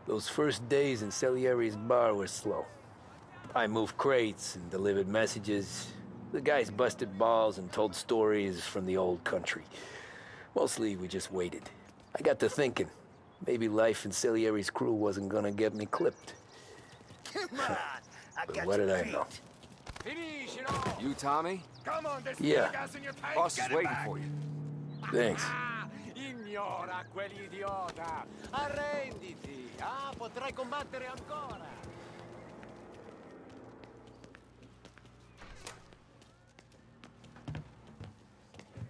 Those first days in Salieri's bar were slow. I moved crates and delivered messages. The guys busted balls and told stories from the old country. Mostly, we just waited. I got to thinking, maybe life in Salieri's crew wasn't gonna get me clipped. Come on, But what did I know? You, Tommy? Come on, there's Yeah. gas in your tank. Boss is Get it waiting back. for you. Thanks. Ignora quell'idiota. Arrenditi. Potrai combattere ancora.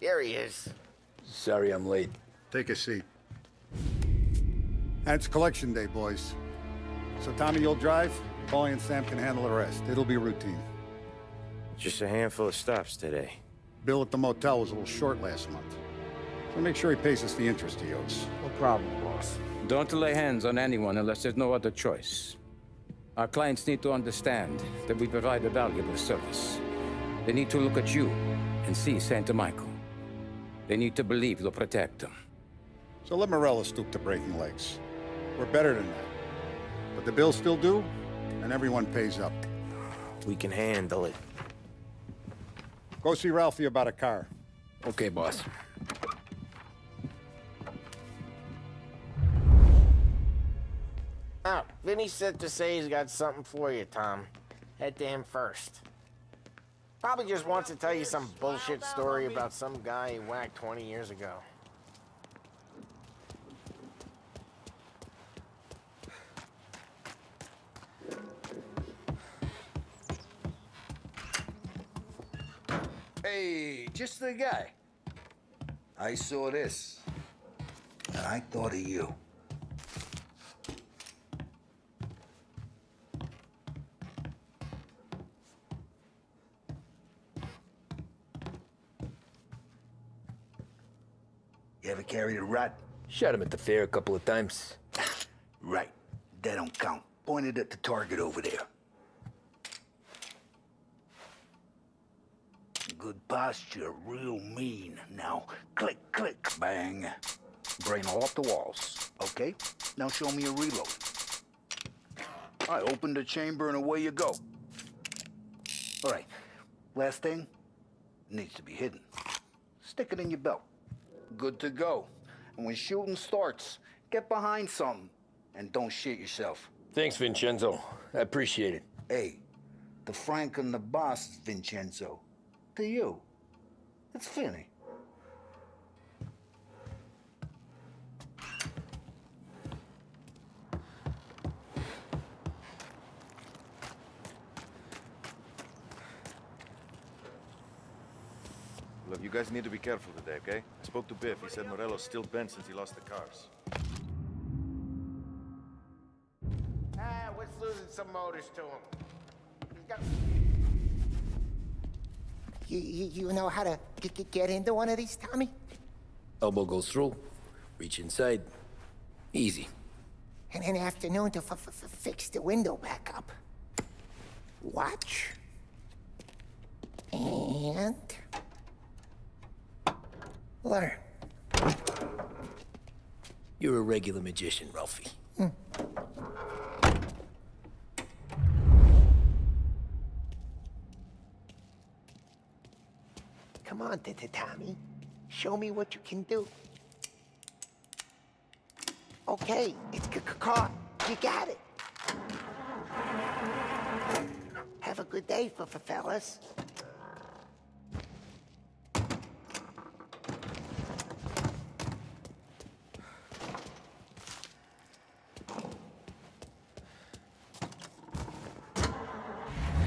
Here he is. Sorry I'm late. Take a seat. And it's collection day, boys. So Tommy, you'll drive. Paulie and Sam can handle the rest. It'll be routine. Just a handful of stops today. Bill at the motel was a little short last month. So make sure he pays us the interest he owes. No problem, boss. Don't lay hands on anyone unless there's no other choice. Our clients need to understand that we provide a valuable service. They need to look at you and see Santa Michael. They need to believe you'll protect them. So let Morella stoop to breaking legs. We're better than that. But the bill's still due, and everyone pays up. We can handle it. Go see Ralphie about a car. Okay, boss. Oh, Vinny said to say he's got something for you, Tom. Head to him first. Probably just wants to tell you some bullshit story about some guy he whacked 20 years ago. Hey, just the guy. I saw this, and I thought of you. You ever carried a rat? Shot him at the fair a couple of times. Right. That don't count. Pointed at the target over there. Good posture, real mean. Now, click, click, bang. Brain all off the walls. Okay, now show me a reload. I open the chamber and away you go. All right, last thing, needs to be hidden. Stick it in your belt. Good to go. And when shooting starts, get behind something and don't shit yourself. Thanks, Vincenzo. I appreciate it. Hey, the Frank and the boss, Vincenzo. To you, it's Finny. Look, you guys need to be careful today, okay? I spoke to Biff. He said Morello's still bent since he lost the cars. What's losing some motors to him? He's got... You know how to get into one of these, Tommy? Elbow goes through, reach inside. Easy. And an afternoon to fix the window back up. Watch. And... learn. You're a regular magician, Ralphie. Come on, Tommy. Show me what you can do. Okay, it's caught. You got it. Have a good day, fellas.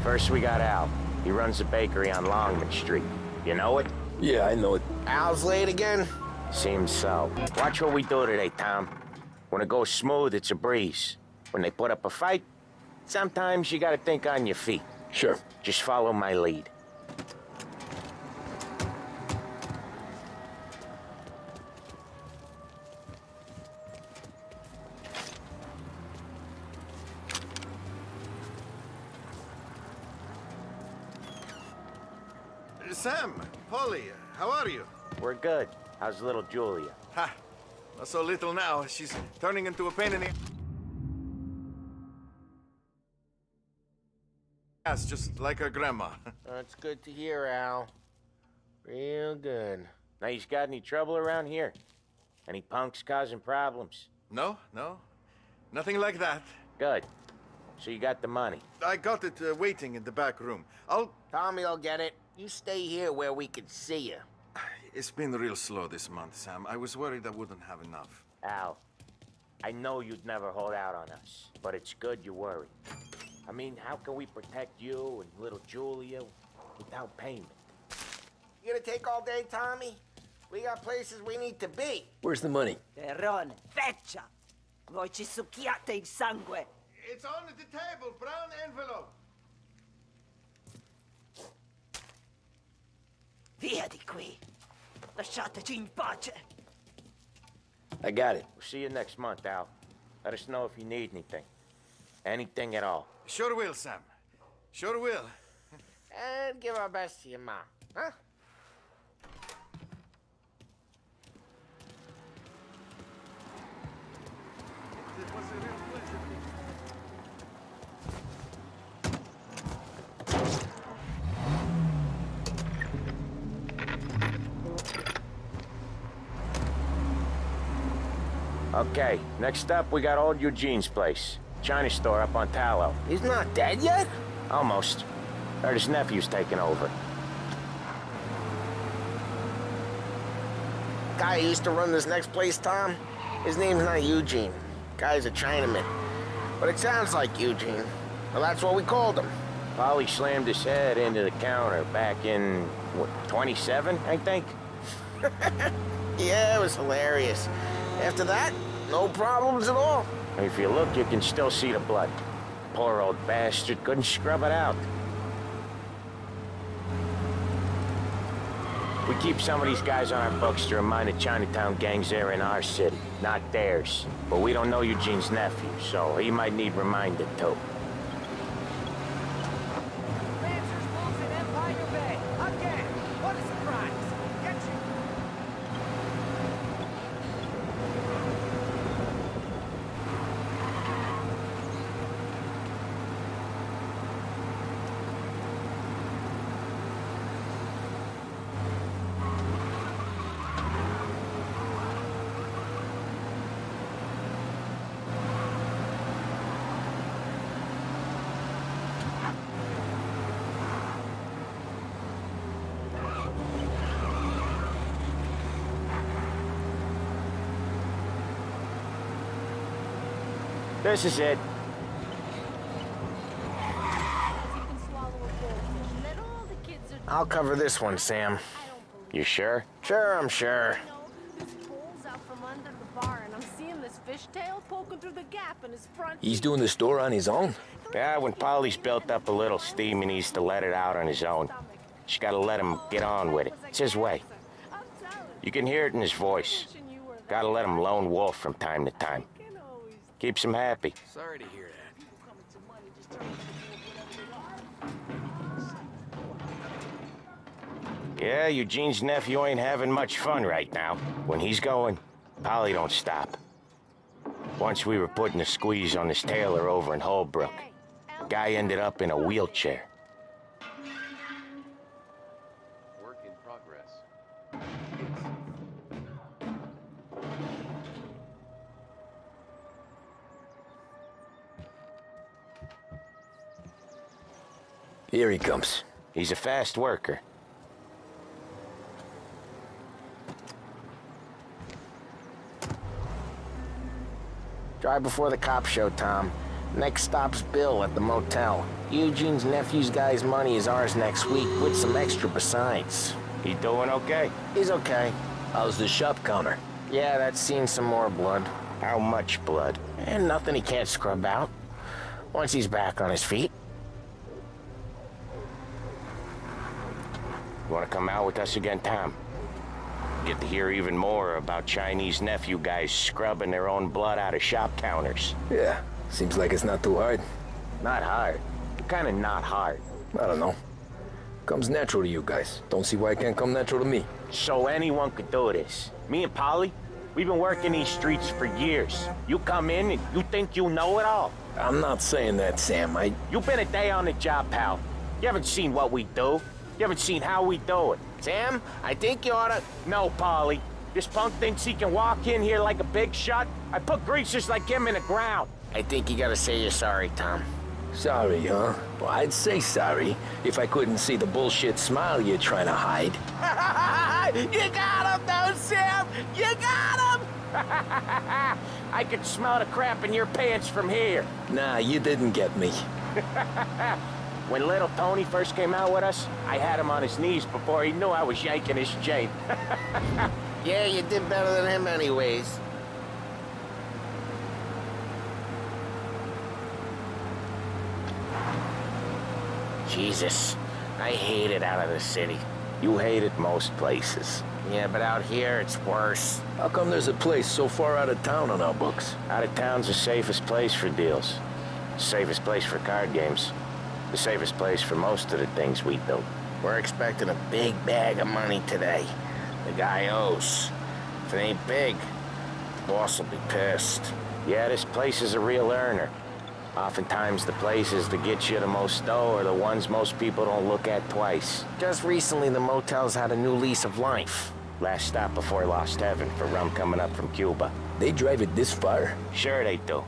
First we got Al. He runs a bakery on Longman Street. You know it? Yeah, I know it. Al's late again? Seems so. Watch what we do today, Tom. When it goes smooth, it's a breeze. When they put up a fight, sometimes you gotta think on your feet. Sure. Just follow my lead. Sam, Polly, how are you? We're good. How's little Julia? Ha! Not so little now. She's turning into a pain in the... Yes, just like her grandma. That's good to hear, Al. Real good. Now, you got any trouble around here? Any punks causing problems? No, no. Nothing like that. Good. So you got the money? I got it waiting in the back room. Tommy will get it. You stay here where we can see you. It's been real slow this month, Sam. I was worried I wouldn't have enough. Al, I know you'd never hold out on us, but it's good you worry. I mean, how can we protect you and little Julia without payment? You gonna take all day, Tommy? We got places we need to be. Where's the money? Terrone, feccia! Voi ci succhiate il sangue! It's on the table, brown envelope. Via di qui! Lasciateci in pace! I got it. We'll see you next month, Al. Let us know if you need anything. Anything at all. Sure will, Sam. Sure will. And give our best to your mom, huh? It was a real pleasure. Okay, next up, we got old Eugene's place. China store up on Tallow. He's not dead yet? Almost. Heard his nephew's taking over. Guy who used to run this next place, Tom? His name's not Eugene. Guy's a Chinaman. But it sounds like Eugene. Well, that's what we called him. Polly slammed his head into the counter back in, what, 27, I think? Yeah, it was hilarious. After that, no problems at all. If you look, you can still see the blood. Poor old bastard couldn't scrub it out. We keep some of these guys on our books to remind the Chinatown gangs they're in our city, not theirs. But we don't know Eugene's nephew, so he might need reminded too. Lancers moves in Empire Bay! Again! What a surprise! Get you! This is it. I'll cover this one, Sam. You sure? Sure, I'm sure. He's doing the store on his own? Yeah, when Polly's built up a little steam, he needs to let it out on his own. She's gotta let him get on with it. It's his way. You can hear it in his voice. Gotta let him lone wolf from time to time. Keeps him happy. Sorry to hear that. Yeah, Eugene's nephew ain't having much fun right now. When he's going, Polly don't stop. Once we were putting a squeeze on this tailor over in Holbrook. Guy ended up in a wheelchair. Work in progress. Here he comes. He's a fast worker. Drive before the cops show, Tom. Next stop's Bill at the motel. Eugene's nephew's guy's money is ours next week, with some extra besides. He doing okay? He's okay. How's the shop counter? Yeah, that's seen some more blood. How much blood? And nothing he can't scrub out. Once he's back on his feet. You wanna come out with us again, Tom? Get to hear even more about Chinese nephew guys scrubbing their own blood out of shop counters. Yeah, seems like it's not too hard. Not hard. Kinda not hard. I don't know. Comes natural to you guys. Don't see why it can't come natural to me. So anyone could do this. Me and Polly, We've been working these streets for years. You come in and you think you know it all. I'm not saying that, Sam. You've been a day on the job, pal. You haven't seen what we do. You haven't seen how we do it. Sam, I think you oughta... No, Polly. This punk thinks he can walk in here like a big shot. I put greasers like him in the ground. I think you gotta say you're sorry, Tom. Sorry, huh? Well, I'd say sorry if I couldn't see the bullshit smile you're trying to hide. You got him, though, Sam! You got him! I could smell the crap in your pants from here. Nah, you didn't get me. When little Tony first came out with us, I had him on his knees before he knew I was yanking his chain. Yeah, you did better than him anyways. Jesus, I hate it out of the city. You hate it most places. Yeah, but out here, it's worse. How come there's a place so far out of town on our books? Out of town's the safest place for deals. The safest place for card games. The safest place for most of the things we do. We're expecting a big bag of money today. The guy owes. If it ain't big, boss will be pissed. Yeah, this place is a real earner. Oftentimes the places that get you the most dough are the ones most people don't look at twice. Just recently, the motel's had a new lease of life. Last stop before Lost Heaven for rum coming up from Cuba. They drive it this far? Sure they do.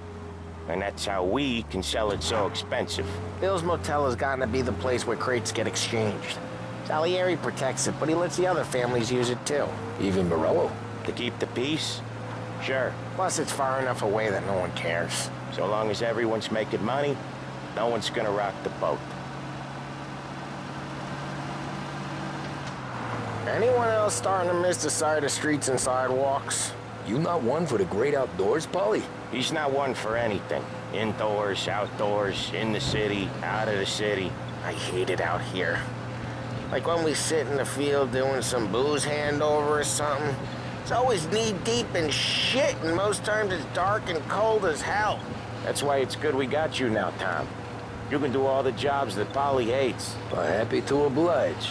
And that's how we can sell it so expensive. Bill's Motel has gotten to be the place where crates get exchanged. Salieri protects it, but he lets the other families use it too. Even Morello? To keep the peace? Sure. Plus, it's far enough away that no one cares. So long as everyone's making money, no one's gonna rock the boat. Anyone else starting to miss the sight of streets and sidewalks? You not one for the great outdoors, Polly? He's not one for anything. Indoors, outdoors, in the city, out of the city. I hate it out here. Like when we sit in the field doing some booze handover or something. It's always knee-deep in shit, and most times it's dark and cold as hell. That's why it's good we got you now, Tom. You can do all the jobs that Polly hates. Well, happy to oblige.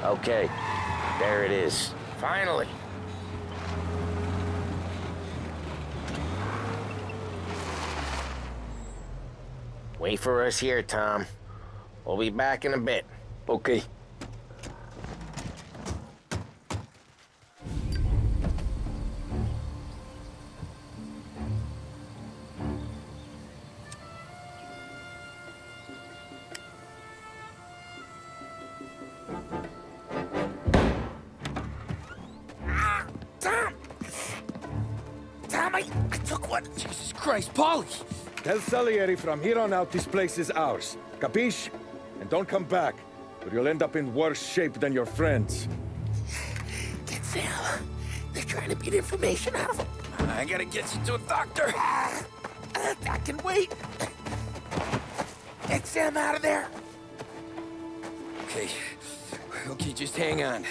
Okay, there it is. Finally. Wait for us here, Tom. We'll be back in a bit. Okay. Jesus Christ, Polly! Tell Salieri from here on out this place is ours. Capiche? And don't come back, or you'll end up in worse shape than your friends. Get Sam. They're trying to beat information out of him. I gotta get you to a doctor. I can wait. Get Sam out of there. Okay. Okay, just hang on.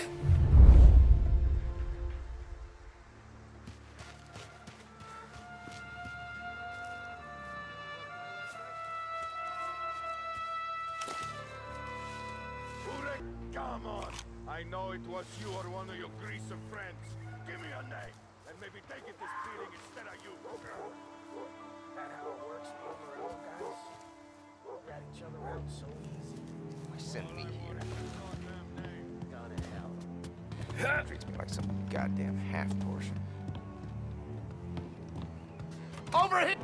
Come on! I know it was you or one of your greasy friends. Give me a name, and maybe take it this beating instead of you. That how it works over and over, guys? Rat each other out so easy. Why send me here? Gone to hell. Treats me like some goddamn half portion. Over here!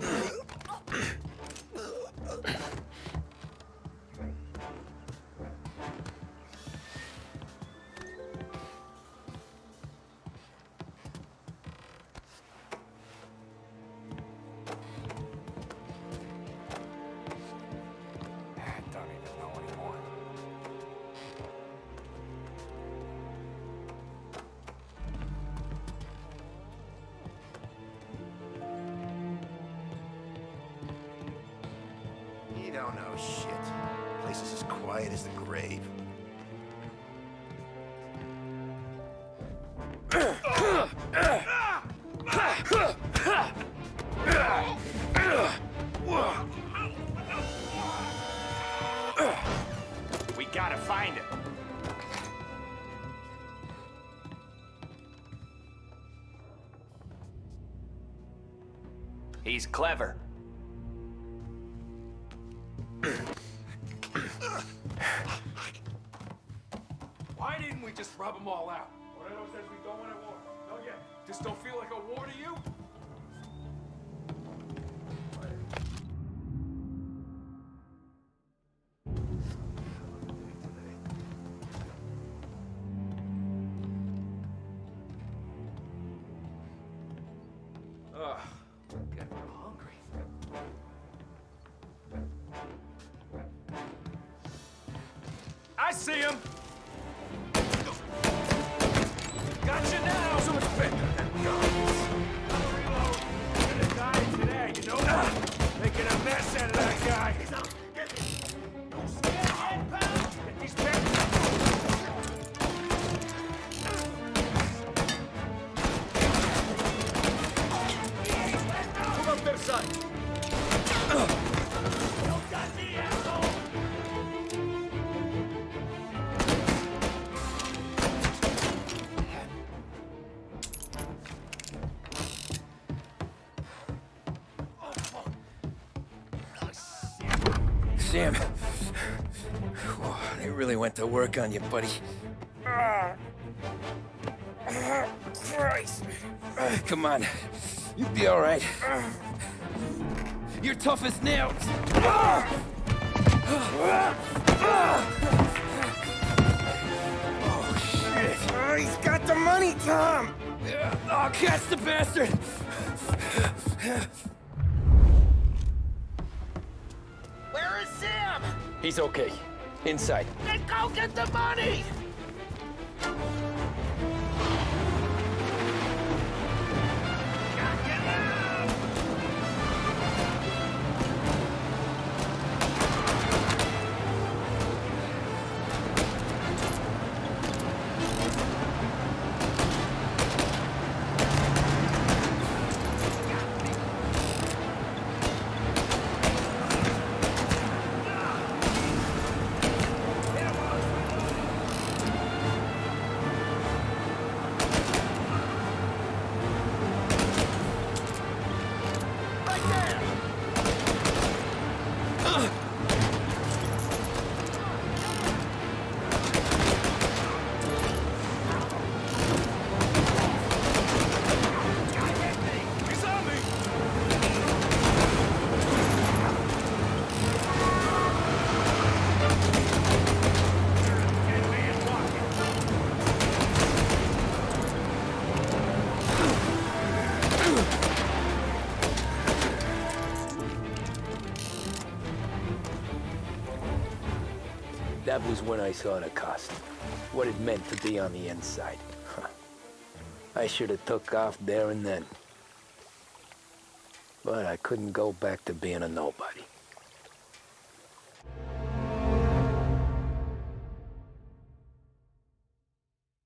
don't know shit. The place is as quiet as the grave. We gotta find him. He's clever. Why didn't we just rub them all out? Moreno says we don't want a war. No, yeah. This don't feel like a war to you? Ugh, I'm getting hungry. I see him! Gotcha now! So much better than guns. Reload. You're gonna die today, you know that? Making a mess out of that guy. Don't stand head, pal! Get these pants. Move up their side. You got me, asshole! Sam, they really went to work on you, buddy. Christ. Come on, you'll be all right. You're tough as nails. Oh, shit. Oh, he's got the money, Tom. Oh, catch the bastard. Where is Sam? He's okay. Inside. Then go get the money! That was when I saw the cost. What it meant to be on the inside. Huh. I should have took off there and then. But I couldn't go back to being a nobody.